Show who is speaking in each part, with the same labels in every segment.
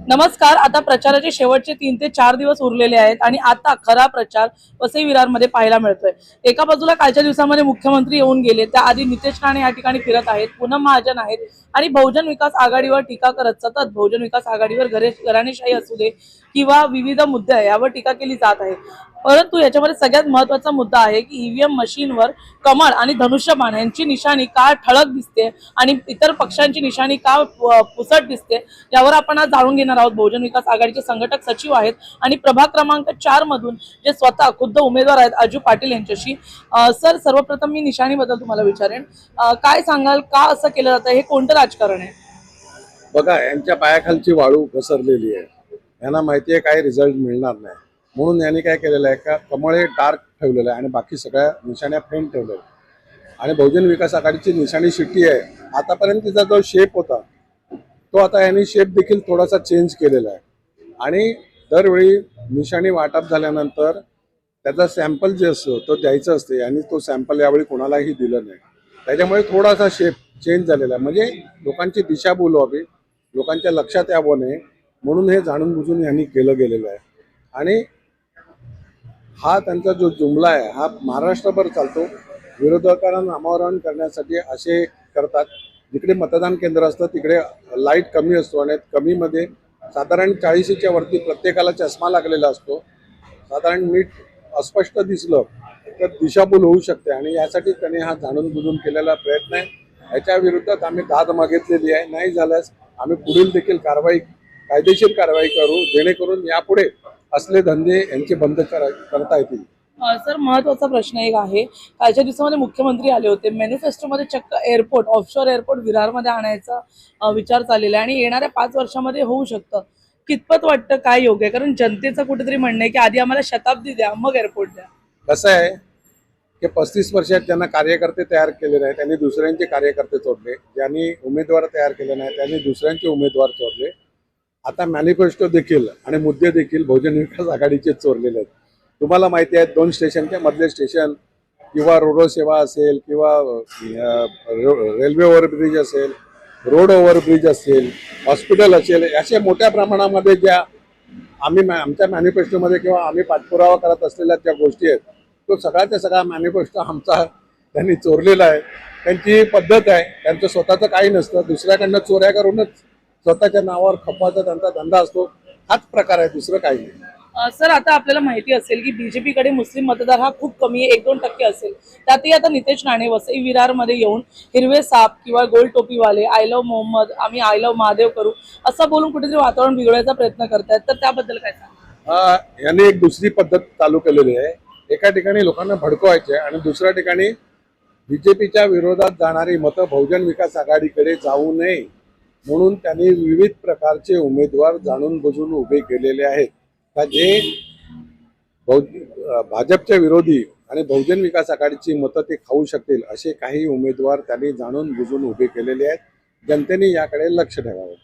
Speaker 1: नमस्कार. आता प्रचाराचे शेवटचे 3 ते 4 दिवस उरलेले आहेत आणि आता खरा प्रचार वसई विरारमध्ये पाहायला मिळतोय. एका बाजूला कालच्या दिवसामध्ये मुख्यमंत्री येऊन गेले, त्याआधी नितेश राणे या ठिकाणी फिरत आहेत, पूनम महाजन आहेत आणि बहुजन विकास आघाडीवर टीका करत सतत बहुजन विकास आघाडीवर घराणेशाही असू दे किंवा विविध मुद्दे यावर टीका केली जात आहे. परंतु याच्यामध्ये सगळ्यात महत्त्वाचा मुद्दा आहे की ईव्हीएम मशीनवर कमळ आणि धनुष्यबाण यांची निशाणी का ठळक दिसते आणि इतर पक्षांची निशाणी का पुसट दिसते, यावर आपण आज जाणून घेणार आहोत. बहुजन विकास आघाडीचे संघटक सचिव आहेत आणि प्रभाग क्रमांक 4 मधून जे स्वतः खुद्द उमेदवार आहेत अजू पाटील यांच्याशी. सर, सर्वप्रथम मी निशाणीबद्दल तुम्हाला विचारेन, काय सांगाल, का असं केलं जातं, हे कोणतं राजकारण आहे?
Speaker 2: बघा, यांच्या पायाखालची वाळू घसरलेली आहे. यांना माहिती आहे काही रिझल्ट मिळणार नाही, म्हणून यांनी काय केलेलं आहे का कमळे डार्क ठेवलेलं आहे आणि बाकी सगळ्या निशाण्या फेंट ठेवलेल्या आहेत. आणि बहुजन विकास आघाडीची निशाणी शिट्टी आहे. आतापर्यंत तिचा जो शेप होता तो आता यांनी शेप देखील थोडासा चेंज केलेला आहे. आणि दरवेळी निशाणी वाटप झाल्यानंतर त्याचा सॅम्पल जे असतो तो द्यायचा असते आणि तो सॅम्पल यावेळी कोणालाही दिलं नाही. त्याच्यामुळे थोडासा शेप चेंज झालेला आहे, म्हणजे लोकांची दिशाभूल व्हावी, लोकांच्या लक्षात यावं नये म्हणून हे जाणून बुजून यांनी केलं गेलेलं आहे. आणि हा त्यांचा जो जुमला आहे हा महाराष्ट्रभर चालतो. विरोधकांना नामावरण करण्यासाठी असे करतात, जिकडे मतदान केंद्र असतं तिकडे लाईट कमी असतो आणि कमीमध्ये साधारण 40च्या वरती प्रत्येकाला चष्मा लागलेला असतो. साधारण नीट अस्पष्ट दिसलं तर दिशाभूल होऊ शकते आणि यासाठी त्यांनी हा जाणून बुजून केलेला प्रयत्न आहे. याच्या विरोधात आम्ही दाद मागितलेली आहे. नाही झाल्यास आम्ही पुढील देखील कायदेशीर कारवाई करू, जेणेकरून यापुढे असले धंदे यांचे बंद करता येतील.
Speaker 1: सर, महत्वाचा प्रश्न एक आहे, कालच्या दिवसामध्ये मुख्यमंत्री आले होते, मॅनिफेस्टोमध्ये चक्क एअरपोर्ट, ऑफशोर एअरपोर्ट विरारमध्ये आणायचा विचार चाललेला आहे आणि येणाऱ्या 5 वर्षामध्ये होऊ शकतं. कितपत वाटतं, काय योग्य आहे? कारण जनतेचं कुठेतरी म्हणणं आहे की आधी आम्हाला शताब्दी द्या, मग एअरपोर्ट द्या.
Speaker 2: कसं आहे की 35 वर्षात ज्यांना कार्यकर्ते तयार केले नाही त्यांनी दुसऱ्यांचे कार्यकर्ते चोरले, ज्यांनी उमेदवार तयार केले नाही त्यांनी दुसऱ्यांचे उमेदवार चोरले. आता मॅनिफेस्टो देखील आणि मुद्दे देखील बहुजन विकास आघाडीचे चोरलेले आहेत. तुम्हाला माहिती आहे 2 स्टेशनच्या मधले स्टेशन किंवा रोरो सेवा असेल किंवा रेल्वे ओव्हरब्रिज असेल, रोड ओव्हरब्रिज असेल, हॉस्पिटल असेल, अशा मोठ्या प्रमाणामध्ये ज्या आम्ही आमच्या मॅनिफेस्टोमध्ये किंवा आम्ही पाठपुरावा करत असलेल्या ज्या गोष्टी आहेत तो सगळ्याच्या सगळा मॅनिफेस्टो आमचा त्यांनी चोरलेला आहे. त्यांची पद्धत आहे, त्यांचं स्वतःचं काही नसतं, दुसऱ्याकडनं चोऱ्या करूनच स्वतःच्या नावावर खपवायचा त्यांचा धंदा असतो. हाच प्रकार आहे, दुसरं काही नाही.
Speaker 1: सर, आता आपल्याला माहिती असेल की बीजेपीकडे मुस्लिम मतदार हा खूप कमी आहे, 1-2% असेल. त्यातही आता नितेश राणे वसई विरारमध्ये येऊन हिरवे साप किंवा गोल टोपीवाले, आय लव्ह मोहम्मद, आम्ही आय लव्ह महादेव करू असं बोलून कुठेतरी वातावरण बिघडवायचा प्रयत्न करतायत, तर त्याबद्दल काय सांगा?
Speaker 2: यांनी एक दुसरी पद्धत चालू केलेली आहे. एका ठिकाणी लोकांना भडकवायचे आणि दुसऱ्या ठिकाणी बीजेपीच्या विरोधात जाणारी मतं बहुजन विकास आघाडीकडे जाऊ नये म्हणून त्यांनी विविध प्रकारचे उमेदवार जाणून बुजून उभे केलेले आहेत का जे भाजपच्या विरोधी आणि बहुजन विकास आघाडीची मतं ते खाऊ शकतील असे काही उमेदवार त्यांनी जाणून बुजून उभे केलेले आहेत. जनतेने याकडे लक्ष ठेवावे.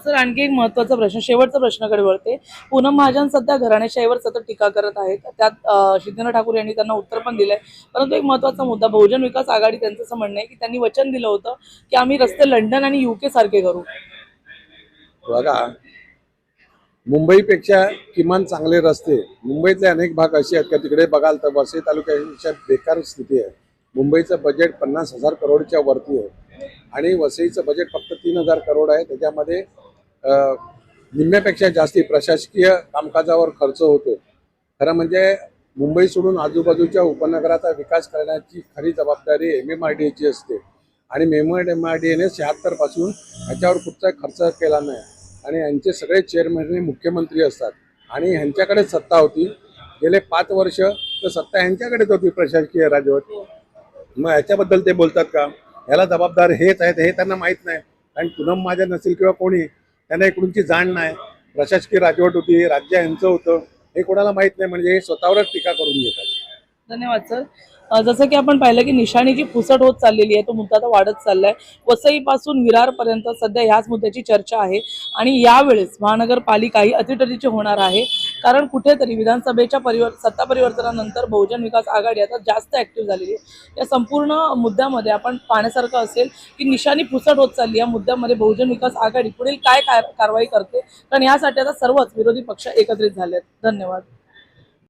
Speaker 1: सर, आणखी एक महत्त्वाचा प्रश्न, शेवटचा प्रश्नाकडे वळते. पूनम महाजन सध्या घराणेशाहीवर सतत टीका करत आहेत, त्यात शिंदे ठाकूर यांनी त्यांना उत्तर पण दिलंय. परंतु एक महत्त्वाचा मुद्दा, बहुजन विकास आघाडी त्यांचं असं म्हणणं आहे की त्यांनी वचन दिलं होतं की आम्ही रस्ते लंडन आणि UK सारखे करू.
Speaker 2: बघा, मुंबईपेक्षा किमान चांगले रस्ते, मुंबईचे अनेक भाग असे आहेत का तिकडे बघाल तर वसई तालुक्याच्या बेकार स्थिती आहे. मुंबईचं बजेट 50,000 करोडच्या वरती आहे आणि वसईचं बजेट फक्त 3,000 करोड आहे. त्याच्यामध्ये निम्म्यापेक्षा जास्ती प्रशासकीय कामकाजावर खर्च होतो. खरं म्हणजे मुंबई सोडून आजूबाजूच्या उपनगराचा विकास करण्याची खरी जबाबदारी MMRDAची असते आणि MMRDAने 76 पासून ह्याच्यावर कुठचा खर्च केला नाही आणि यांचे सगळे चेअरमॅन हे मुख्यमंत्री असतात आणि ह्यांच्याकडेच सत्ता होती. गेले 5 वर्ष तर सत्ता ह्यांच्याकडेच होती, प्रशासकीय राजवट. मग याच्याबद्दल ते बोलतात का? याला जबाबदार हेच आहेत हे त्यांना माहीत नाही. आणि पूनम महाजन नसेल किंवा कोणी, त्यांना इकडूनची जाण नाही. प्रशासकीय राजवट होती, राज्य यांचं होतं हे कोणाला माहीत नाही, म्हणजे हे स्वतःवरच टीका करून घेतात.
Speaker 1: धन्यवाद सर. जसं की आपण पाहिलं की निशाणीची पुसट होत चाललेली आहे, तो मुद्दा आता वाढत चाललाय. वसईपासून विरारपर्यंत सध्या ह्याच मुद्द्याची चर्चा आहे आणि यावेळेस महानगरपालिका ही अतिटरीची होणार आहे. कारण कुठेतरी विधानसभेच्या सत्ता परिवर्तनानंतर बहुजन विकास आघाडी आता जास्त ऍक्टिव्ह झालेली आहे। या संपूर्ण मुद्द्यामध्ये आपण पाहण्यासारखं असेल की निशाणी पुसट होत चालली। या मुद्द्यामध्ये बहुजन विकास आघाडी पुढील काय कारवाई करते, कारण यासाठी आता सर्वच विरोधी पक्ष एकत्रित झाले आहेत। धन्यवाद।